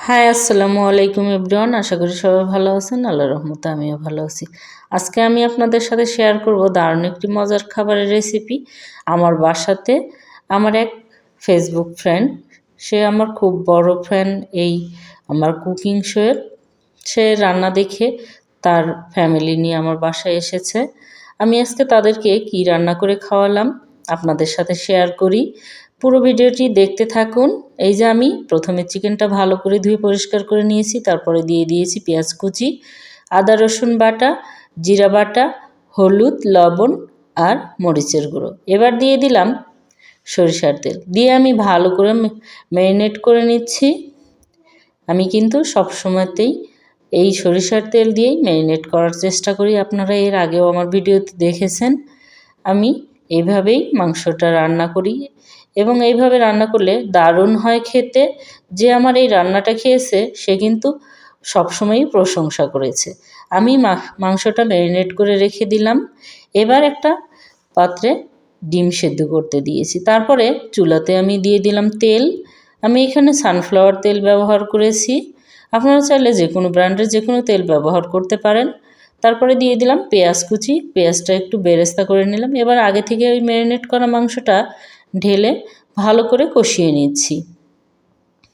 High আসসালামু আলাইকুম everyone. আশা করি সবাই ভালো আছেন। আল্লাহর রহমতে আমিও ভালো আছি। আজকে আমি আপনাদের সাথে শেয়ার করব দারুণ একটি মজার খাবারের রেসিপি। আমার বাসাতে আমার এক ফেসবুক ফ্রেন্ড, সে আমার খুব বড় ফ্যান এই আমার কুকিং শোয়ের। সে রান্না দেখে তার ফ্যামিলি নিয়ে আমার বাসায় এসেছে। আমি আজকে তাদেরকে কি রান্না করে খাওয়ালাম আপনাদের সাথে শেয়ার করি। পুরো ভিডিওটি দেখতে থাকুন। এই যে আমি প্রথমে চিকেনটা ভালো করে ধুয়ে পরিষ্কার করে নিয়েছি, তারপরে দিয়ে দিয়েছি পেঁয়াজ কুচি, আদা রসুন বাটা, জিরা বাটা, হলুদ, লবণ আর মরিচের গুঁড়ো। এবার দিয়ে দিলাম সরিষার তেল, দিয়ে আমি ভালো করে ম্যারিনেট করে নিচ্ছি। আমি কিন্তু সব সময়তেই এই সরিষার তেল দিয়েই ম্যারিনেট করার চেষ্টা করি। আপনারা এর আগেও আমার ভিডিওতে দেখেছেন। আমি এইভাবেই মাংসটা রান্না করি এবং এইভাবে রান্না করলে দারুণ হয় খেতে। যে আমার এই রান্নাটা খেয়েছে সে কিন্তু সবসময়ই প্রশংসা করেছে। আমি মাংসটা ম্যারিনেট করে রেখে দিলাম। এবার একটা পাত্রে ডিম সেদ্ধ করতে দিয়েছি। তারপরে চুলাতে আমি দিয়ে দিলাম তেল। আমি এখানে সানফ্লাওয়ার তেল ব্যবহার করেছি। আপনারা চাইলে যে কোনো ব্র্যান্ডের যে কোনো তেল ব্যবহার করতে পারেন। তারপরে দিয়ে দিলাম পেঁয়াজ কুচি, পেঁয়াজটা একটু বেরেস্তা করে নিলাম। এবার আগে থেকে ওই ম্যারিনেট করা মাংসটা ঢেলে ভালো করে কষিয়ে নিচ্ছি।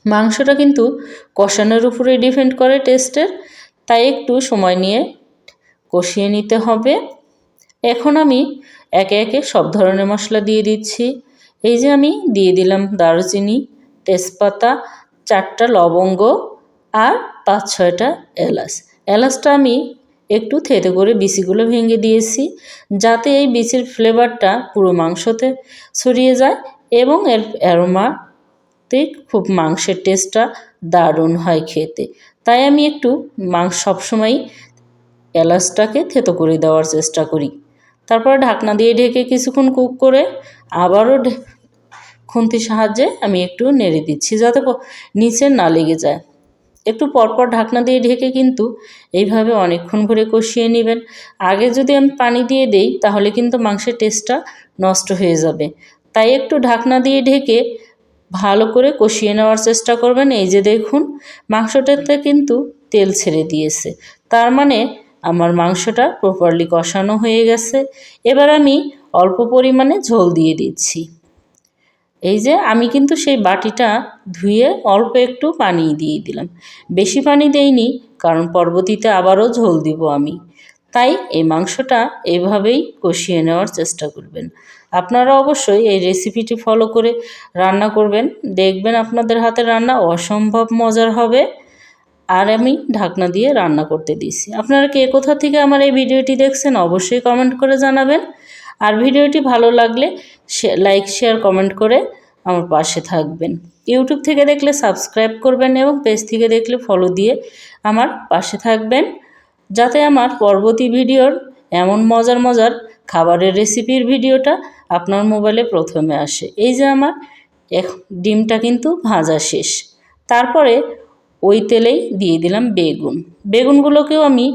মাংসটা কিন্তু কষানোর উপরে ডিপেন্ড করে টেস্টের, তাই একটু সময় নিয়ে কষিয়ে নিতে হবে। এখন আমি একে একে সব ধরনের মশলা দিয়ে দিচ্ছি। এই যে আমি দিয়ে দিলাম দারুচিনি, তেজপাতা, 4টা লবঙ্গ আর 5-6টা এলাচ। এলাচটা আমি একটু থেতো করে বিচিগুলো ভেঙে দিয়েছি, যাতে এই বিচির ফ্লেভারটা পুরো মাংসতে ছড়িয়ে যায় এবং এর অ্যারোমাতে খুব মাংসের টেস্টটা দারুণ হয় খেতে। তাই আমি একটু সবসময়ই এলাচটাকে থেতো করে দেওয়ার চেষ্টা করি। তারপর ঢাকনা দিয়ে ঢেকে কিছুক্ষণ কুক করে আবারও খুন্তির সাহায্যে আমি একটু নেড়ে দিচ্ছি, যাতে নিচে না লেগে যায়। একটু পরপর ঢাকনা দিয়ে ঢেকে কিন্তু এইভাবে অনেকক্ষণ ধরে কষিয়ে নেবেন। আগে যদি আমি পানি দিয়ে দেই তাহলে কিন্তু মাংসের টেস্টটা নষ্ট হয়ে যাবে। তাই একটু ঢাকনা দিয়ে ঢেকে ভালো করে কষিয়ে নেওয়ার চেষ্টা করবেন। এই যে দেখুন, মাংসটাতে কিন্তু তেল ছেড়ে দিয়েছে, তার মানে আমার মাংসটা প্রপারলি কষানো হয়ে গেছে। এবার আমি অল্প পরিমাণে ঝোল দিয়ে দিচ্ছি। এই যে আমি কিন্তু সেই বাটিটা ধুয়ে অল্প একটু পানি দিয়ে দিলাম, বেশি পানি দেইনি, কারণ পরবর্তীতে আবারও ঝোল দিব আমি। তাই এই মাংসটা এইভাবেই কষিয়ে নেওয়ার চেষ্টা করবেন। আপনারা অবশ্যই এই রেসিপিটি ফলো করে রান্না করবেন, দেখবেন আপনাদের হাতের রান্না অসম্ভব মজার হবে। আর আমি ঢাকনা দিয়ে রান্না করতে দিয়েছি। আপনারা কে কোথা থেকে আমার এই ভিডিওটি দেখছেন অবশ্যই কমেন্ট করে জানাবেন। আর ভিডিওটি ভালো লাগলে লাইক, শেয়ার, কমেন্ট করে আমার পাশে থাকবেন। ইউটিউব থেকে দেখলে সাবস্ক্রাইব করবেন এবং পেজ থেকে দেখলে ফলো দিয়ে আমার পাশে থাকবেন, যাতে আমার পরবর্তী ভিডিওর এমন মজার মজার খাবারের রেসিপির ভিডিওটা আপনার মোবাইলে প্রথমে আসে। এই যে আমার ডিমটা কিন্তু ভাজা শেষ। তারপরে ওই তেলেই দিয়ে দিলাম বেগুন। বেগুনগুলোকেও আমি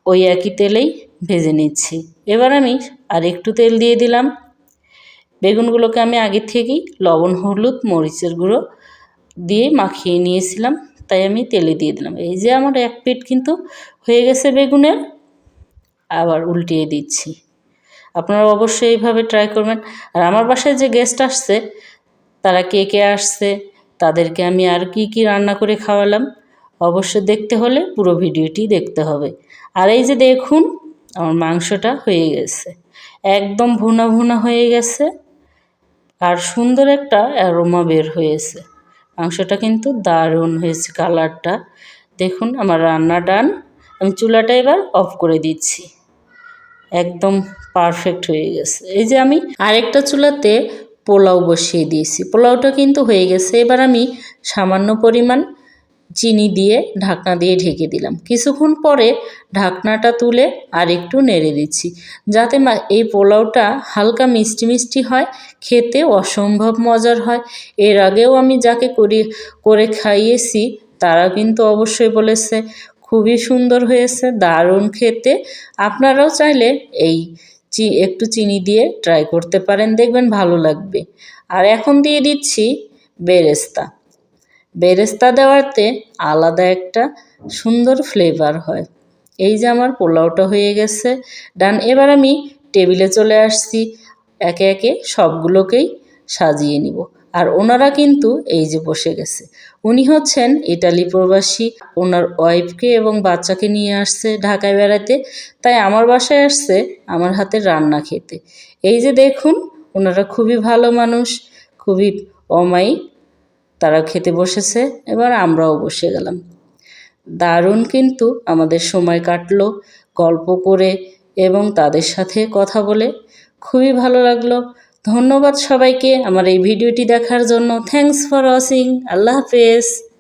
ওই একই তেলেই ভেজে নিচ্ছি। এবার আমি আর একটু তেল দিয়ে দিলাম। বেগুনগুলোকে আমি আগে থেকেই লবণ, হলুদ, মরিচের গুঁড়ো দিয়ে মাখিয়ে নিয়েছিলাম, তাই আমি তেলে দিয়ে দিলাম। এই যে আমার এক পিঠ কিন্তু হয়ে গেছে বেগুনের, আবার উল্টিয়ে দিচ্ছি। আপনারা অবশ্যই এইভাবে ট্রাই করবেন। আর আমার বাসায় যে গেস্ট আসছে, তারা কে কে আসছে, তাদেরকে আমি আর কি কি রান্না করে খাওয়ালাম অবশ্যই দেখতে হলে পুরো ভিডিওটি দেখতে হবে। আর এই যে দেখুন, আমার মাংসটা হয়ে গেছে, একদম ভুনা ভুনা হয়ে গেছে আর সুন্দর একটা অ্যারোমা বের হয়েছে। মাংসটা কিন্তু দারুণ হয়েছে, কালারটা দেখুন। আমার রান্না ডান। আমি চুলাটা এবার অফ করে দিচ্ছি। একদম পারফেক্ট হয়ে গেছে। এই যে আমি আরেকটা চুলাতে পোলাও বসিয়ে দিয়েছি, পোলাওটা কিন্তু হয়ে গেছে। এবার আমি সামান্য পরিমাণ চিনি দিয়ে ঢাকনা দিয়ে ঢেকে দিলাম। কিছুক্ষণ পরে ঢাকনাটা তুলে আর একটু নেড়ে দিচ্ছি, যাতে এই পোলাওটা হালকা মিষ্টি মিষ্টি হয়, খেতে অসম্ভব মজার হয়। এর আগেও আমি যাকে করে খাইয়েছি তারা কিন্তু অবশ্যই বলেছে খুবই সুন্দর হয়েছে, দারুণ খেতে। আপনারাও চাইলে এই একটু চিনি দিয়ে ট্রাই করতে পারেন, দেখবেন ভালো লাগবে। আর এখন দিয়ে দিচ্ছি বেরেস্তা। বেরেস্তা দেওয়াতে আলাদা একটা সুন্দর ফ্লেভার হয়। এই যে আমার পোলাওটা হয়ে গেছে ডান। এবার আমি টেবিলে চলে আসছি, একে একে সবগুলোকেই সাজিয়ে নিব। আর ওনারা কিন্তু এই যে বসে গেছে, উনি হচ্ছেন ইটালি প্রবাসী। ওনার ওয়াইফকে এবং বাচ্চাকে নিয়ে আসছে ঢাকায় বেড়াতে, তাই আমার বাসায় আসছে আমার হাতের রান্না খেতে। এই যে দেখুন, ওনারা খুবই ভালো মানুষ, খুবই অমায়িক। তারা খেতে বসেছে, এবার আমরাও বসে গেলাম। দারুণ কিন্তু আমাদের সময় কাটলো গল্প করে এবং তাদের সাথে কথা বলে, খুবই ভালো লাগলো। ধন্যবাদ সবাইকে আমার এই ভিডিওটি দেখার জন্য। Thanks for watching. আল্লাহ হাফেজ।